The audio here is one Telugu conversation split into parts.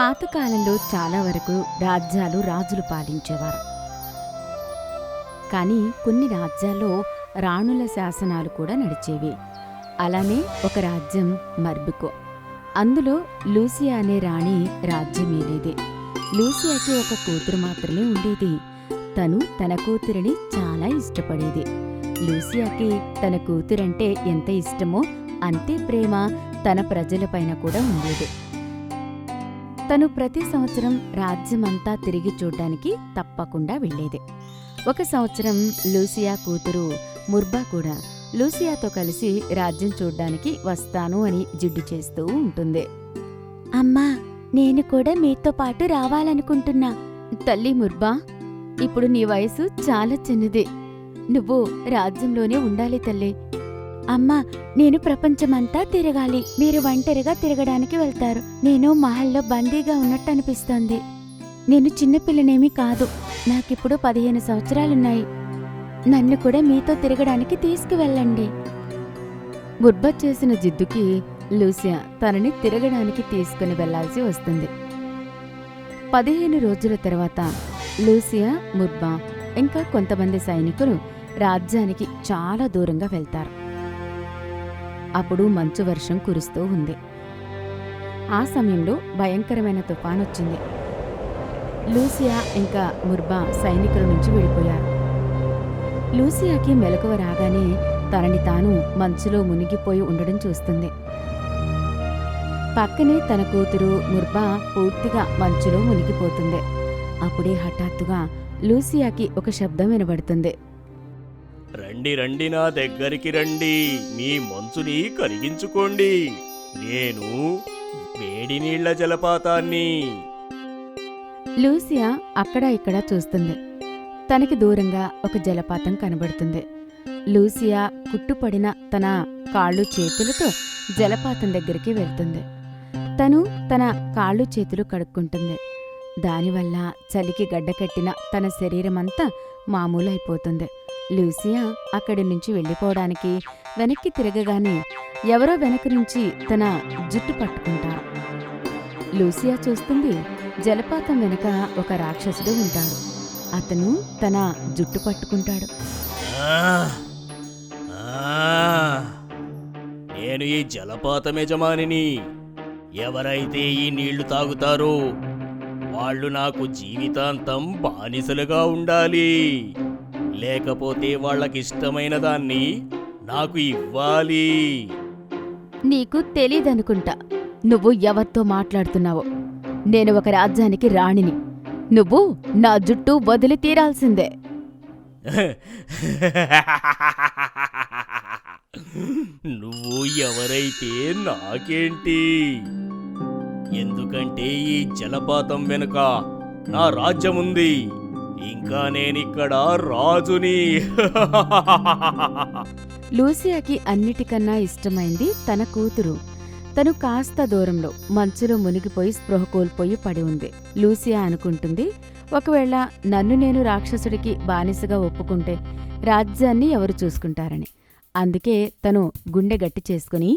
పాతకాలంలో చాలా వరకు రాజ్యాలు రాజులు పాలించేవారు. కానీ కొన్ని రాజ్యాల్లో రాణుల శాసనాలు కూడా నడిచేవి. అలానే ఒక రాజ్యం మర్బికో. అందులో లూసియా అనే రాణి రాజ్యమేలేది. లూసియాకి ఒక కూతురు మాత్రమే ఉండేది. తను తన కూతురిని చాలా ఇష్టపడేది. లూసియాకి తన కూతురంటే ఎంత ఇష్టమో అంతే ప్రేమ తన ప్రజలపైన కూడా ఉండేది. తను ప్రతి సంవత్సరం రాజ్యమంతా తిరిగి చూడ్డానికి తప్పకుండా వెళ్ళేది. ఒక సంవత్సరం లూసియా కూతురు ముర్బా కూడా లూసియాతో కలిసి రాజ్యం చూడ్డానికి వస్తాను అని జిడ్డు చేస్తూ ఉంటుంది. అమ్మా, నేను కూడా మీతో పాటు రావాలనుకుంటున్నా. తల్లి ముర్బా, ఇప్పుడు నీ వయసు చాలా చిన్నది. నువ్వు రాజ్యంలోనే ఉండాలి తల్లి. అమ్మా, నేను ప్రపంచమంతా తిరగాలి. మీరు ఒంటరిగా తిరగడానికి వెళ్తారు. నేను మహల్లో బందీగా ఉన్నట్టు అనిపిస్తోంది. నేను చిన్నపిల్లనేమీ కాదు. నాకిప్పుడు 15 సంవత్సరాలున్నాయి. నన్ను కూడా మీతో తిరగడానికి తీసుకువెళ్ళండి. ముర్బా చేసిన జిద్దుకి లూసియా తనని తిరగడానికి తీసుకుని వెళ్లాల్సి వస్తుంది. 15 రోజుల తర్వాత లూసియా, ముర్బా ఇంకా కొంతమంది సైనికులు రాజ్యానికి చాలా దూరంగా వెళ్తారు. అప్పుడు మంచు వర్షం కురుస్తూ ఉంది. ఆ సమయంలో భయంకరమైన తుఫానొచ్చింది. లూసియా ఇంకా ముర్బా సైనికుల నుంచి విడిపోయారు. లూసియాకి మెలకువ రాగానే తనని తాను మంచులో మునిగిపోయి ఉండడం చూస్తుంది. పక్కనే తన కూతురు ముర్బా పూర్తిగా మంచులో మునిగిపోతుంది. అప్పుడే హఠాత్తుగా లూసియాకి ఒక శబ్దం వినబడుతుంది. రండి రండి, నా దగ్గరికి రండి, మీ మంచుని కరిగించుకోండి. నేను వేడి నీళ్ల జలపాతాన్ని. లూసియా అక్కడా ఇక్కడా చూస్తుంది. తనకి దూరంగా ఒక జలపాతం కనబడుతుంది. లూసియా కుట్టుపడిన తన కాళ్ళు చేతులతో జలపాతం దగ్గరికి వెళ్తుంది. తను తన కాళ్ళు చేతులు కడుక్కుంటుంది. దానివల్ల చలికి గడ్డకట్టిన తన శరీరమంతా మామూలైపోతుంది. లూసియా అక్కడి నుంచి వెళ్ళిపోవడానికి వెనక్కి తిరగగానే ఎవరో వెనక నుంచి తన జుట్టు పట్టుకుంటారు. లూసియా చూస్తుంది, జలపాతం వెనక ఒక రాక్షసుడు ఉంటాడు. అతను తన జుట్టు పట్టుకుంటాడు. నేను ఈ జలపాతం యజమానిని. ఎవరైతే ఈ నీళ్లు తాగుతారో వాళ్ళు నాకు జీవితాంతం బానిసలుగా ఉండాలి. లేకపోతే వాళ్ళకిష్టమైన దాన్ని నాకు ఇవ్వాలి. నీకు తెలీదనుకుంటా నువ్వు ఎవరితో మాట్లాడుతున్నావో. నేను ఒక రాజ్యానికి రాణిని. నువ్వు నా జుట్టు వదిలి తీరాల్సిందే. నువ్వు ఎవరైతే నాకేంటి? ఎందుకంటే ఈ జలపాతం వెనుక నా రాజ్యముంది. ఇంకా నేనిక్కడ రాజుని. లూసియాకి అన్నిటికన్నా ఇష్టమైంది తన కూతురు. తను కాస్త దూరంలో మంచులో మునిగిపోయి స్పృహ కోల్పోయి పడి ఉంది. లూసియా అనుకుంటుంది, ఒకవేళ నన్ను నేను రాక్షసుడికి బానిసగా ఒప్పుకుంటే రాజ్యాన్ని ఎవరు చూసుకుంటారని. అందుకే తను గుండె గట్టి చేసుకుని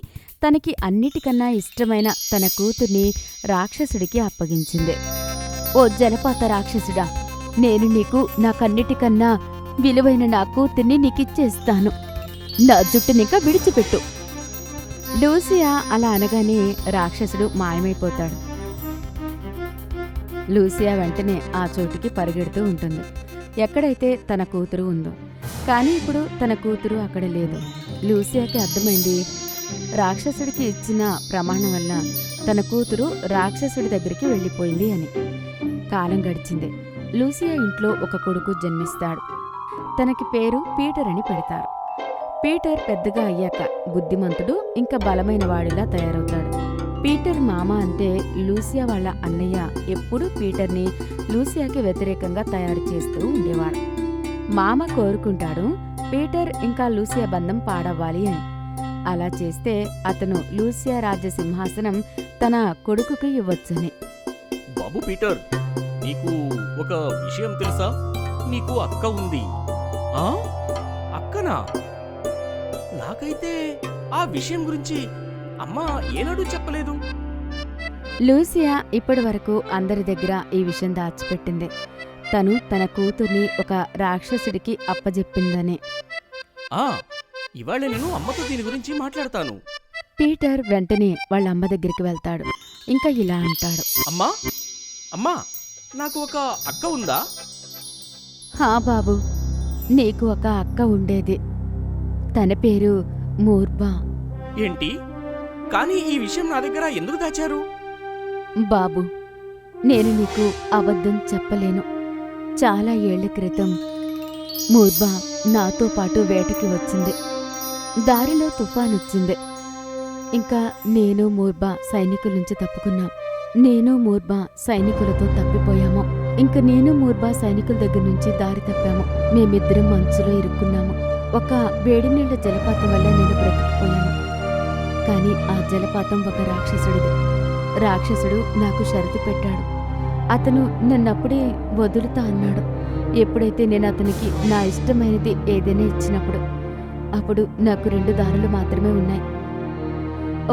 తనకి అన్నిటికన్నా ఇష్టమైన తన కూతుర్ని రాక్షసుడికి అప్పగించింది. ఓ జలపాత రాక్షసుడా, నేను నీకు నాకన్నిటికన్నా విలువైన నా కూతుర్ని నీకిచ్చేస్తాను. నా జుట్టునిక విడిచిపెట్టు. లూసియా అలా అనగానే రాక్షసుడు మాయమైపోతాడు. లూసియా వెంటనే ఆ చోటుకి పరిగెడుతూ ఉంటుంది, ఎక్కడైతే తన కూతురు ఉందో. కానీ ఇప్పుడు తన కూతురు అక్కడ లేదు. లూసియాకి అర్థమైంది, రాక్షసుడికి ఇచ్చిన ప్రమాణం వల్ల తన కూతురు రాక్షసుడి దగ్గరికి వెళ్ళిపోయింది అని. కాలం గడిచింది. లూసియా ఇంట్లో ఒక కొడుకు జన్మిస్తాడు. తనకి పేరు పీటర్ అని పెడతారు. పీటర్ పెద్దగా అయ్యాక బుద్ధిమంతుడు ఇంకా బలమైన వాడిలా తయారవుతాడు. పీటర్ మామ అంటే లూసియా వాళ్ళ అన్నయ్య ఎప్పుడూ పీటర్ని లూసియాకి వ్యతిరేకంగా తయారు చేస్తూ ఉండేవాడు. మామ కోరుకుంటాడు పీటర్ ఇంకా లూసియా బంధం పాడవ్వాలి అని. అలా చేస్తే అతను లూసియా రాజ్య సింహాసనం తన కొడుకుకి ఇవ్వొచ్చని. బాబు పీటర్, నీకు ఒక విషయం తెలుసా? నీకు అక్క ఉంది. అక్కనా? నాకైతే ఆ విషయం గురించి అమ్మ ఏనాడూ చెప్పలేదు. లూసియా ఇప్పటి వరకు అందరి దగ్గర ఈ విషయం దాచిపెట్టింది. తను తన కూతుర్ని ఒక రాక్షసుడికి అప్పజెప్పిందని. ఆ ఇవాళ నేను అమ్మతో దీని గురించి మాట్లాడతాను. పీటర్ వెంటనే వాళ్ళ అమ్మ దగ్గరికి వెళ్తాడు. ఇంకా ఇలా అంటాడు. అమ్మా అమ్మా నాకు ఒక అక్క ఉందా? హా బాబు, నీకు ఒక అక్క ఉండేది. తన పేరు మూర్బా. ఏంటి? కానీ ఈ విషయం నా దగ్గర ఎందుకు దాచారు? బాబు, నేను నీకు అబద్ధం చెప్పలేను. చాలా ఏళ్ల క్రితం మూర్బా నాతో పాటు వేటకి వచ్చింది. దారిలో తుఫానొచ్చింది. ఇంకా నేను మూర్బా సైనికుల నుంచి తప్పుకున్నాం. నేను మూర్బా సైనికులతో తప్పిపోయాము. ఇంక నేను మూర్బా సైనికుల దగ్గర నుంచి దారి తప్పాము. మేమిద్దరం మంచులో ఇరుక్కున్నాము. ఒక వేడినీళ్ల జలపాతం వల్ల నేను బ్రతికిపోయాను. కాని ఆ జలపాతం ఒక రాక్షసుడిది. రాక్షసుడు నాకు షరతు పెట్టాడు. అతను నన్నప్పుడే వదులుతా అన్నాడు. ఎప్పుడైతే నేను అతనికి నా ఇష్టమైనది ఏదైనా ఇచ్చినప్పుడు. అప్పుడు నాకు 2 దారులు మాత్రమే ఉన్నాయి.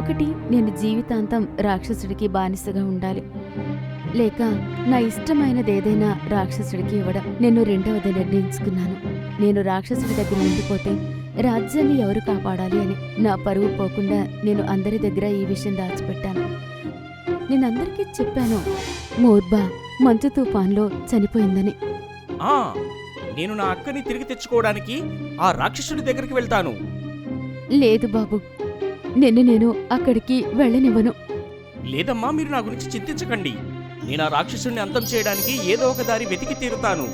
ఒకటి, నేను జీవితాంతం రాక్షసుడికి బానిసగా ఉండాలి, లేక నా ఇష్టమైనదేదైనా రాక్షసుడికి ఇవ్వడం. నేను రెండవది నిర్ణయించుకున్నాను. నేను రాక్షసుడి దగ్గర ఉండిపోతే రాజ్యాన్ని ఎవరు కాపాడాలి అని. నా పరువు పోకుండా నేను అందరి దగ్గర ఈ విషయం దాచిపెట్టాను. నేనందరికీ చెప్పాను మూర్బా మంచు తుఫాన్లో చనిపోయిందని. నేను నా అక్కని తిరిగి తెచ్చుకోవడానికి ఆ రాక్షసుడి దగ్గరికి వెళ్తాను. లేదు బాబు, నేను అక్కడికి వెళ్ళనివ్వను. లేదమ్మా, మీరు నా గురించి చింతించకండి. నేను ఆ రాక్షసుడిని అంతం చేయడానికి ఏదో ఒక దారి వెతికి తీరుతాను.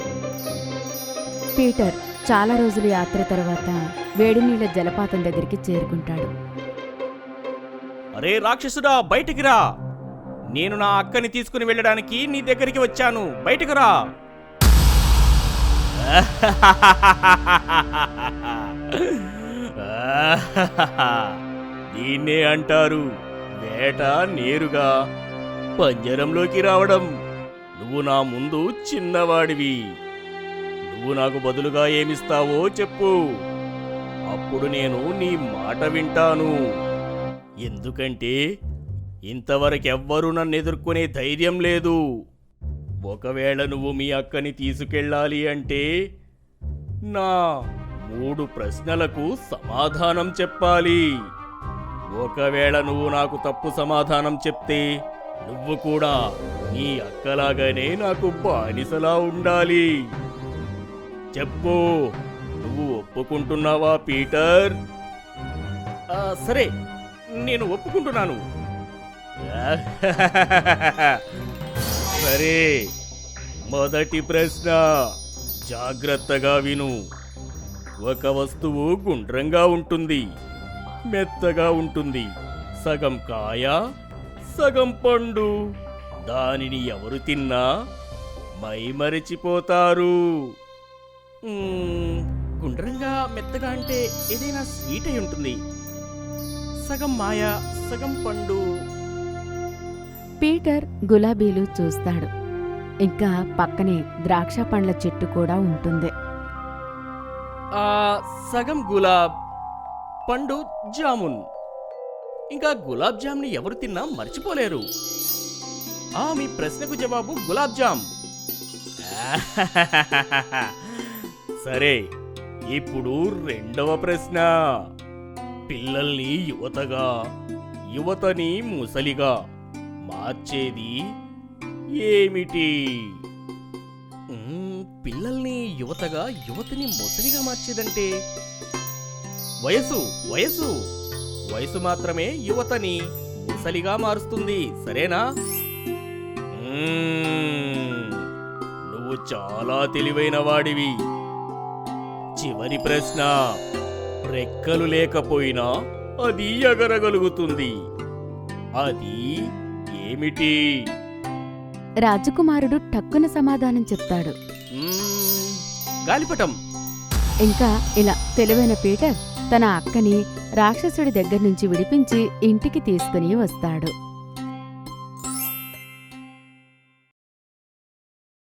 పీటర్ చాలా రోజుల యాత్ర తర్వాత వేడినీళ్ల జలపాతం దగ్గరికి చేరుకుంటాడు. అరే రాక్షసుడా, బయటికి రా! నేను నా అక్కని తీసుకుని వెళ్ళడానికి నీ దగ్గరికి వచ్చాను. బయటికి రా! దీన్నే అంటారు వేట నేరుగా పంజరంలోకి రావడం. నువ్వు నా ముందు చిన్నవాడివి. నువ్వు నాకు బదులుగా ఏమిస్తావో చెప్పు. అప్పుడు నేను నీ మాట వింటాను. ఎందుకంటే ఇంతవరకెవ్వరూ నన్ను ఎదుర్కొనే ధైర్యం లేదు. ఒకవేళ నువ్వు మీ అక్కని తీసుకెళ్ళాలి అంటే నా 3 ప్రశ్నలకు సమాధానం చెప్పాలి. ఒకవేళ నువ్వు నాకు తప్పు సమాధానం చెప్తే నువ్వు కూడా నీ అక్కలాగానే నాకు బానిసలా ఉండాలి. చెప్పు, నువ్వు ఒప్పుకుంటున్నావా పీటర్? సరే, నేను ఒప్పుకుంటున్నాను. సరే, మొదటి ప్రశ్న జాగ్రత్తగా విను. ఒక వస్తువు గుండ్రంగా ఉంటుంది, మెత్తగా ఉంటుంది. సగం కాయ, సగం పండు. దానిని ఎవరు తిన్నా మైమరిచిపోతారు. గుండ్రంగా మెత్తగా అంటే ఏదైనా స్వీట్ అయి ఉంటుంది. సగం మాయ, సగం పండు. పీటర్ గులాబీలు చూస్తాడు. ఇంకా పక్కనే ద్రాక్ష పండ్ల చెట్టు కూడా ఉంటుంది. సగం గులాబ్, పండు జామున్. ఇంకా గులాబ్ జామ్ని ఎవరు తిన్నా మర్చిపోలేరు. మీ ప్రశ్నకు జవాబు గులాబ్ జామ్. సరే, ఇప్పుడు రెండవ ప్రశ్న. పిల్లల్ని యువతగా, యువతని ముసలిగా మార్చేది ఏమిటి? పిల్లల్ని యువతగా, యువతిని ముసలిగా మార్చేదంటే వయసు. వయసు వయసు మాత్రమే యువతని ముసలిగా మారుస్తుంది. సరేనా? నువ్వు చాలా తెలివైన వాడివి. చివరి ప్రశ్న. రెక్కలు లేకపోయినా అది ఎగరగలుగుతుంది. అది ఏమిటి? రాజకుమారుడు టక్కున సమాధానం చెప్తాడు. గాలిపటం. ఇంకా ఇలా తెలివైన పీటర్ తన అక్కని రాక్షసుడి దగ్గర నుంచి విడిపించి ఇంటికి తీసుకుని వస్తాడు.